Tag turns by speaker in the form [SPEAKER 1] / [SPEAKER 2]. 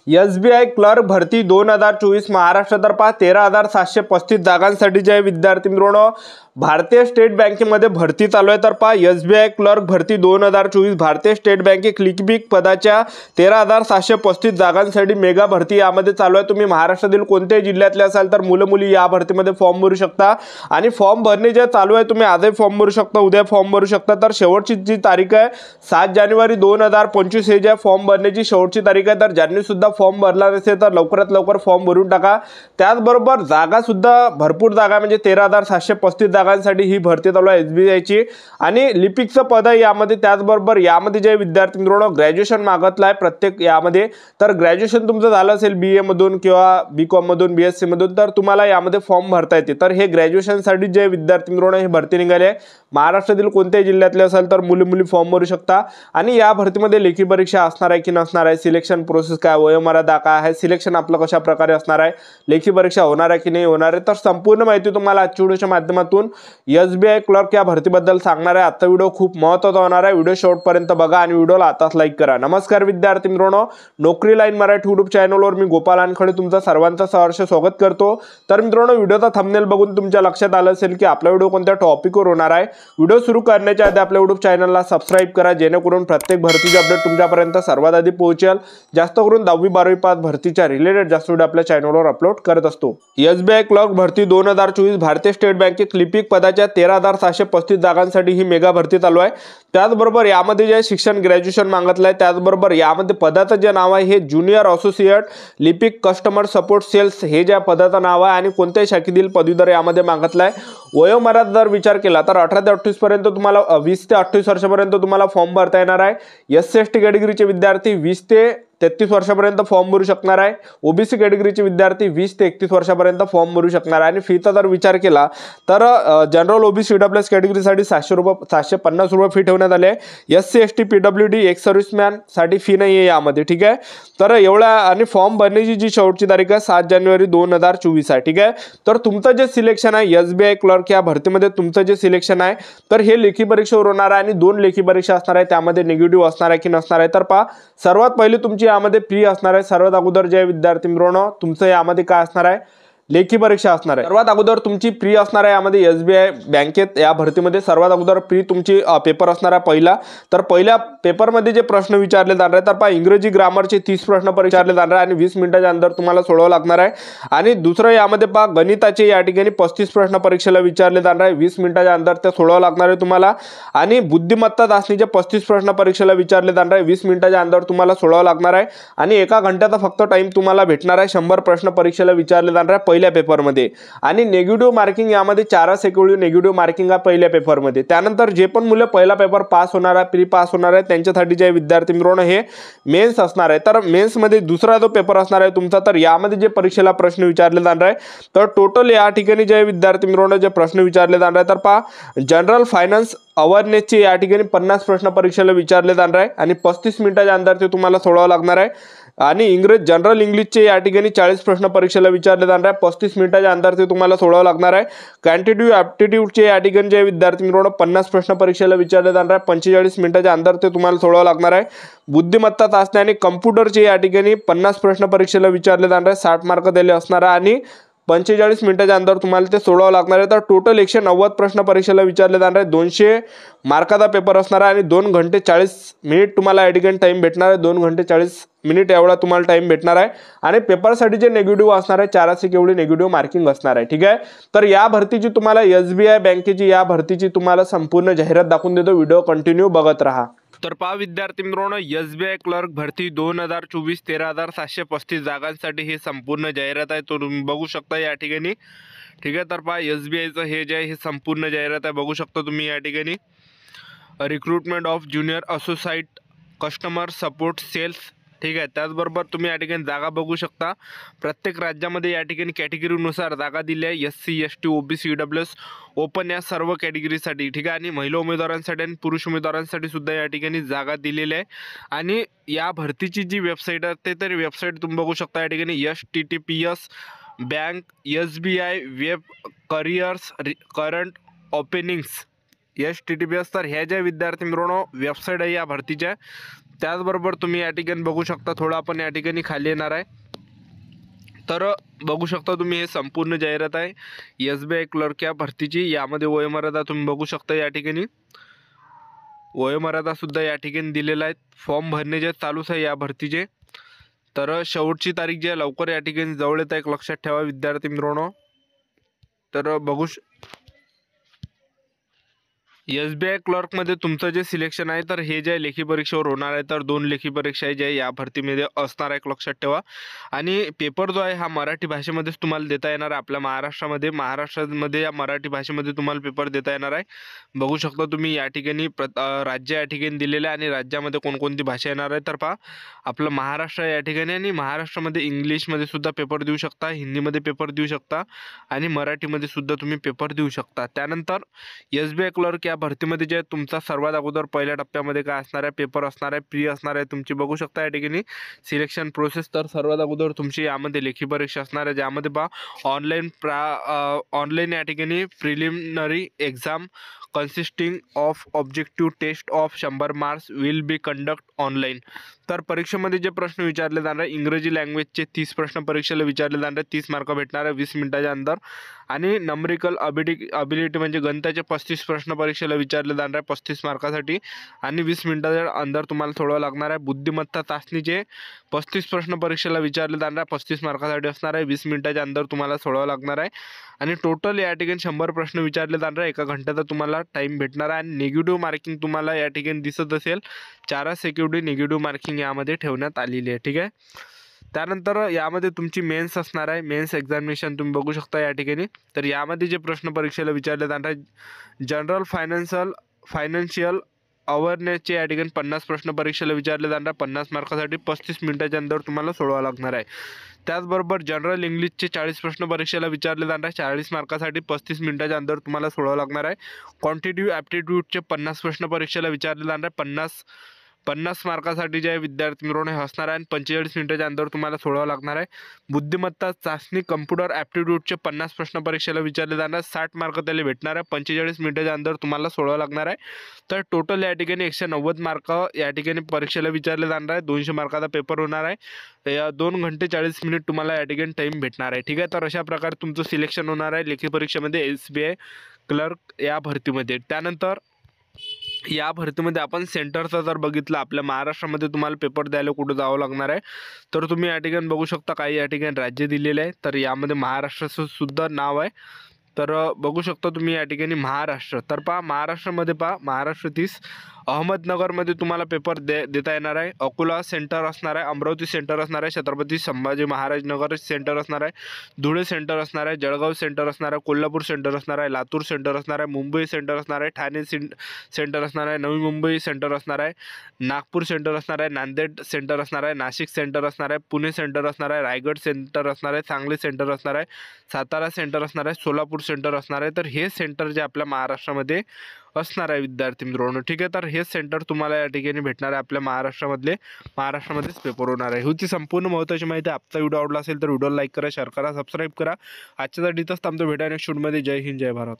[SPEAKER 1] SBI clerk भरती 2024 महाराष्ट्रातर्फे 13,735 जागांसाठी जे विद्यार्थी मित्रांनो भारतीय स्टेट बँकेमध्ये भरती चालू आहे. तर पहा SBI क्लर्क भरती 2024 भारतीय स्टेट बँके लिपिक पदाच्या 13,735 जागांसाठी मेगा भरती यामध्ये चालू आहे. तुम्ही महाराष्ट्रातील कोणत्याही जिल्ह्यातले असाल तर मुलं मुली या भरतीमध्ये फॉर्म भरू शकता आणि फॉर्म भरणे जे चालू आहे तुम्ही आजही फॉर्म भरू शकता, उद्या फॉर्म भरू शकता. तर शेवटची जी तारीख आहे 7 जानेवारी 2025 हे जे फॉर्म भरण्याची शेवटची तारीख आहे. तर ज्यांनी सुद्धा फॉर्म भरला नसेल तर लवकरात लवकर फॉर्म भरून टाका. त्याचबरोबर जागा सुद्धा भरपूर जागा म्हणजे 13,735 जागांसाठी ही भरती चालू आहे SBIची आणि लिपिकचं पद आहे यामध्ये. त्याचबरोबर यामध्ये जे विद्यार्थी मित्रांनो ग्रॅज्युएशन मागितलं आहे प्रत्येक यामध्ये. तर ग्रॅज्युएशन तुमचं झालं असेल BA मधून किंवा BCom मधून BSc मधून तर तुम्हाला यामध्ये फॉर्म भरता येते. तर हे ग्रॅज्युएशनसाठी जे विद्यार्थी मित्रांनो हे भरती निघाली आहे. महाराष्ट्रातील कोणत्याही जिल्ह्यातले असेल तर मुली मुली फॉर्म भरू शकता आणि या भरतीमध्ये लेखी परीक्षा असणार आहे की नसणार आहे, सिलेक्शन प्रोसेस काय, वयोमर्यादा काय आहे, सिलेक्शन आपलं कशा प्रकारे असणार आहे, लेखी परीक्षा होणार आहे की नाही होणार आहे, तर संपूर्ण माहिती तुम्हाला आजच्या व्हिडिओच्या माध्यमातून SBI क्लर्क या भरतीबद्दल सांगणार आहे. आजचा व्हिडिओ खूप महत्त्वाचा होणार आहे. व्हिडिओ शेवटपर्यंत बघा आणि व्हिडिओला आताच लाईक करा. नमस्कार विद्यार्थी मित्रांनो, नोकरी लाईन मराठी युट्यूब चॅनलवर मी गोपाल वानखडे तुमचं सर्वांचं सहर्ष स्वागत करतो. तर मित्रांनो व्हिडिओचा थंबनेल बघून तुमच्या लक्षात आलं असेल की आपला व्हिडिओ कोणत्या टॉपिकवर होणार आहे. व्हिडिओ सुरू करण्याच्या आधी आपल्या YouTube चॅनलला सबस्क्राइब करा जेणेकरून प्रत्येक भरतीचे अपडेट तुमच्यापर्यंत सर्वात आधी पोहोचेल. जास्त करून 10वी 12वी पास भरतीच्या रिलेटेड जास्त व्हिडिओ आपल्या चॅनलवर अपलोड करत असतो. SBI क्लर्क भरती 2024 भारतीय स्टेट बँकेत लिपिक पदाच्या 13,735 जागांसाठी ही मेगा भरती चालू आहे. त्याचबरोबर यामध्ये जे शिक्षण ग्रॅज्युएशन मागितलं आहे. त्याचबरोबर यामध्ये पदाचं जे नाव आहे हे ज्युनियर असोसिएट लिपिक कस्टमर सपोर्ट सेल्स हे ज्या पदाचं नाव आहे आणि कोणत्याही शाखेतील पदवीधर यामध्ये मागितलं आहे. वयोमर्यादा जर विचार केला तर 18 ते 28 पर्यंत तुम्हाला 20 ते 28 वर्षापर्यंत तुम्हाला फॉर्म भरता येणार आहे. SC/ST कॅटेगरीचे विद्यार्थी 20 ते 33 वर्षापर्यंत फॉर्म भरू शकणार आहे. OBC कॅटेगरीचे विद्यार्थी 20 ते 31 वर्षापर्यंत फॉर्म भरू शकणार आहे. आणि फीचा जर विचार केला तर जनरल OBC EWS कॅटेगरीसाठी 750 रुपये फी ठेवण्यात आले आहे. SC/ST PWD एक्स सर्व्हिसमॅन साठी फी नाही आहे यामध्ये. ठीक आहे, तर एवढा आणि फॉर्म भरण्याची जी शेवटची तारीख आहे 7 जानेवारी 2024 आहे. ठीक आहे, तर तुमचं जे सिलेक्शन आहे SBI क्लर्क या भरतीमध्ये तुमचं जे सिलेक्शन आहे तर हे लेखी परीक्षेवर होणार आहे आणि 2 लेखी परीक्षा असणार आहे. त्यामध्ये निगेटिव्ह असणार आहे की नसणार आहे. तर पहा सर्वात पहिली तुमची यामध्ये प्री असणार आहे. सर्वात अगोदर जे विद्यार्थी मित्रांनो तुमचं यामध्ये काय असणार आहे लेखी परीक्षा असणार आहे. सर्वात अगोदर तुमची प्री असणार आहे यामध्ये SBI बँकेत या भरतीमध्ये सर्वात अगोदर प्री तुमची पेपर असणार आहे पहिला. तर पहिल्या पेपरमध्ये जे प्रश्न विचारले जाणार आहे तर पहा इंग्रजी ग्रामरचे 30 प्रश्न विचारले जाणार आहे आणि 20 मिनिटाच्या अंदर तुम्हाला सोडवावं लागणार आहे. आणि दुसरं यामध्ये पहा गणिताचे या ठिकाणी 35 प्रश्न परीक्षेला विचारले जाणार आहे. 20 मिनिटाच्या अंदर ते सोडवावं लागणार आहे तुम्हाला. आणि बुद्धिमत्ता चाचणीचे 35 प्रश्न परीक्षेला विचारले जाणार आहे. 20 मिनिटाच्या अंदर तुम्हाला सोडवावं लागणार आहे आणि 1 घंट्याचा फक्त टाइम तुम्हाला भेटणार आहे. 100 प्रश्न परीक्षेला विचारले जाणार आहे पहिल्या पेपरमध्ये. आणि निगेटिव्ह मार्किंग यामध्ये 4 एवढी निगेटिव्ह मार्किंग आहे पहिल्या पेपरमध्ये. त्यानंतर जे पण मुलं पहिला पेपर पास होणार आहे प्री पास होणार आहे त्यांच्यासाठी जे विद्यार्थी मित्रांनो हे मेन्स असणार आहे. तर मेन्समध्ये दुसरा जो पेपर असणार आहे तुमचा तर यामध्ये जे परीक्षेला प्रश्न विचारले जाणार आहे तर टोटल या ठिकाणी जे विद्यार्थी मित्रांनो जे प्रश्न विचारले जाणार आहे तर पहा जनरल फायनान्स अवेअरनेसचे या ठिकाणी 50 प्रश्न परीक्षेला विचारले जाणार आहे आणि 35 मिनिटाच्या अंदर ते तुम्हाला सोडवावं लागणार आहे. आणि जनरल इंग्लिशचे या ठिकाणी 40 प्रश्न परीक्षेला विचारले जाणार आहे. 35 मिनिटाच्या अंदर ते तुम्हाला सोडवावं लागणार आहे. क्वांटिटेटिव्ह ॲप्टिट्यूडचे या ठिकाणी जे विद्यार्थी मित्रांनो 50 प्रश्न परीक्षेला विचारले जाणार आहे. 45 मिनिटाच्या अंदर ते तुम्हाला सोडवावं लागणार आहे. बुद्धिमत्ता चाचणी आणि कम्प्युटरचे या ठिकाणी 50 प्रश्न परीक्षेला विचारले जाणार आहे. 60 मार्क दिले असणार आहे आणि 45 मिनिटाच्या अंदर तुम्हाला ते सोडवावं लागणार आहे. तर टोटल 190 प्रश्न परीक्षेला विचारले जाणार आहे. 200 मार्काचा पेपर असणार आहे आणि 2 घंटे 40 मिनिट तुम्हाला या ठिकाणी टाइम भेटणार आहे. 2 घंटे 40 मिनिट एवढा तुम्हाला टाइम भेटणार आहे. आणि पेपरसाठी जे निगेटिव्ह असणार आहे 4 एवढी निगेटिव्ह मार्किंग असणार आहे. ठीक आहे, तर या भरतीची तुम्हाला SBI बँकेची या भरतीची तुम्हाला संपूर्ण जाहिरात दाखवून देतो. व्हिडिओ कंटिन्यू बघत राहा. तर पहा विद्यार्थी मित्रांनो SBI क्लर्क भरती 2024 13,735 जागांसाठी हे संपूर्ण जाहिरात आहे. तो तुम्ही बघू शकता या ठिकाणी. ठीक आहे, तर पहा SBIचं हे जे आहे हे संपूर्ण जाहिरात आहे बघू शकता तुम्ही या ठिकाणी. Recruitment of junior associate customer support sales. ठीक आहे, त्याचबरोबर तुम्ही या ठिकाणी जागा बघू शकता. प्रत्येक राज्यामध्ये या ठिकाणी कॅटेगरीनुसार जागा दिल्या आहे. SC ST OBC EWS open या सर्व कॅटेगरीसाठी. ठीक आहे, आणि महिला उमेदवारांसाठी आणि पुरुष उमेदवारांसाठी सुद्धा या ठिकाणी जागा दिलेल्या आहे. आणि या भरतीची जी वेबसाईट आहे ते तरी वेबसाईट तुम्ही बघू शकता या ठिकाणी https bank SBI web careers current openings https. तर ह्या ज्या विद्यार्थी मित्रांनो वेबसाईट आहे या भरतीच्या त्याचबरोबर तुम्ही या ठिकाणी बघू शकता, थोडं आपण या ठिकाणी खाली येणार आहे, तर बघू शकता तुम्ही हे संपूर्ण जाहिरात आहे SBI क्लर्क या भरतीची. यामध्ये वयोमर्यादा तुम्ही बघू शकता, या ठिकाणी वयोमर्यादा सुद्धा या ठिकाणी दिलेला आहे. फॉर्म भरणे जे चालूच आहे या भरतीचे. तर शेवटची तारीख जी आहे लवकर या ठिकाणी जवळ येत आहे, एक लक्षात ठेवा विद्यार्थी मित्रांनो. तर SBI क्लर्कमध्ये तुमचं जे सिलेक्शन आहे, तर हे जे लेखी परीक्षेवर होणार आहे, तर 2 लेखी परीक्षा आहे ज्या या भरतीमध्ये असणार आहे, एक लक्षात ठेवा. आणि पेपर जो आहे हा मराठी भाषेमध्येच तुम्हाला देता येणार आहे. आपल्या महाराष्ट्रामध्ये या मराठी भाषेमध्ये तुम्हाला पेपर देता येणार आहे. बघू शकता तुम्ही या ठिकाणी राज्य या ठिकाणी दिलेलं आहे आणि राज्यामध्ये कोणकोणती भाषा येणार आहे. तर पहा, आपलं महाराष्ट्र या ठिकाणी, आणि महाराष्ट्रामध्ये इंग्लिशमध्ये सुद्धा पेपर देऊ शकता, हिंदीमध्ये पेपर देऊ शकता आणि मराठीमध्ये सुद्धा तुम्ही पेपर देऊ शकता. त्यानंतर SBI क्लर्क या भरतीमध्ये जे तुमचा सर्वात अगोदर पहिल्या टप्प्यामध्ये काय असणार आहे, पेपर असणार आहे, प्री असणार आहे तुमची. बघू शकता या ठिकाणी सिलेक्शन प्रोसेस. तर सर्वात अगोदर तुमची यामध्ये लेखी परीक्षा असणार आहे, ज्यामध्ये ऑनलाईन या ठिकाणी preliminary exam consisting of objective test of 100 marks will be conduct online. तर परीक्षेमध्ये जे प्रश्न विचारले जाणार, इंग्रजी लँग्वेजचे 30 प्रश्न परीक्षेला विचारले जाणार, 30 मार्क भेटणार आहे 20 मिनिटाच्या अंदर. आणि नंबरिकल अबिलिटी म्हणजे गणिताचे 35 प्रश्न परीक्षेला विचारले जाणार आहे 35 मार्कासाठी आणि 20 मिनिटाच्या अंदर तुम्हाला सोडवावं लागणार आहे. बुद्धिमत्ता चाचणीचे 35 प्रश्न परीक्षेला विचारले जाणार आहे, 35 मार्कासाठी असणार आहे, 20 मिनिटाच्या अंदर तुम्हाला सोडवावं लागणार आहे. आणि टोटल या ठिकाणी 100 प्रश्न विचारले जाणार आहे, 1 घंट्याचा तुम्हाला टाईम भेटणार आहे. आणि निगेटिव्ह मार्किंग तुम्हाला या ठिकाणी दिसत असेल, 4 सेकंड निगेटिव्ह मार्किंग यामध्ये ठेवण्यात आलेली आहे. ठीक आहे. त्यानंतर यामध्ये तुमची मेन्स असणार आहे, मेन्स एक्झामिनेशन तुम्ही बघू शकता या ठिकाणी. तर यामध्ये जे प्रश्न परीक्षेला विचारले जाणार आहे, जनरल फायनान्शियल अवेअरनेसचे या ठिकाणी 50 प्रश्न परीक्षेला विचारले जाणार, 50 मार्कासाठी 35 मिनिटाच्या अंदर तुम्हाला सोडवावं लागणार आहे. त्याचबरोबर जनरल इंग्लिशचे 40 प्रश्न परीक्षेला विचारले जाणार, 40 मार्कासाठी 35 मिनिटाच्या अंदर तुम्हाला सोडवावं लागणार आहे. क्वांटिटिव्ह ॲप्टिट्यूडचे 50 प्रश्न परीक्षेला विचारले जाणार, 50 मार्कासाठी जे विद्यार्थी मिळवणे हे असणार आहे आणि 45 मिनिटाच्या अंदर तुम्हाला सोडवावं लागणार आहे. बुद्धिमत्ता चाचणी कम्प्युटर ॲप्टिट्यूडचे 50 प्रश्न परीक्षेला विचारले जाणार, 60 मार्क त्याला भेटणार आहे, 45 मिनिटाच्या अंदर तुम्हाला सोडवावं लागणार आहे. तर टोटल या ठिकाणी 190 मार्क या ठिकाणी परीक्षेला विचारले जाणार आहे. 200 मार्काचा पेपर होणार आहे. या 2 घंटे 40 मिनिट तुम्हाला या ठिकाणी टाईम भेटणार आहे. ठीक आहे. तर अशा प्रकारे तुमचं सिलेक्शन होणार आहे लेखी परीक्षेमध्ये SBI क्लर्क या भरतीमध्ये. त्यानंतर या भरतीमध्ये आपण सेंटरचा जर बघितलं, आपल्या महाराष्ट्रामध्ये तुम्हाला पेपर द्यायला कुठं जावं लागणार आहे, तर तुम्ही या ठिकाणी बघू शकता काही या ठिकाणी राज्य दिलेले आहे. तर यामध्ये महाराष्ट्राचं सुद्धा नाव आहे. तर बघू शकता तुम्ही या ठिकाणी महाराष्ट्र. तर महाराष्ट्रामध्ये महाराष्ट्र 30 अहमदनगरमध्ये तुम्हाला पेपर देता येणार आहे. अकोला सेंटर असणार आहे, अमरावती सेंटर असणार आहे, छत्रपती संभाजी महाराज नगर सेंटर असणार आहे, धुळे सेंटर असणार आहे, जळगाव सेंटर असणार आहे, कोल्हापूर सेंटर असणार आहे, लातूर सेंटर असणार आहे, मुंबई सेंटर असणार आहे, ठाणे सेंटर असणार आहे, नवी मुंबई सेंटर असणार आहे, नागपूर सेंटर असणार आहे, नांदेड सेंटर असणार आहे, नाशिक सेंटर असणार आहे, पुणे सेंटर असणार आहे, रायगड सेंटर असणार आहे, सांगली सेंटर असणार आहे, सातारा सेंटर असणार आहे, सोलापूर सेंटर असणार आहे. तर हे सेंटर जे आपल्या महाराष्ट्रामध्ये असणार आहे विद्यार्थी मित्रांनो. ठीक आहे. तर हे सेंटर तुम्हाला या ठिकाणी भेटणार आहे आपल्या महाराष्ट्रामध्येच पेपर होणार आहे. ही संपूर्ण महत्त्वाची माहिती. आजचा व्हिडिओ आवडला असेल तर व्हिडिओला लाईक करा, शेअर करा, सबस्क्राईब करा. आजच्यासाठी इथंच थांबतो. भेटा नेक्स्ट व्हिडिओमध्ये. जय हिंद, जय भारत.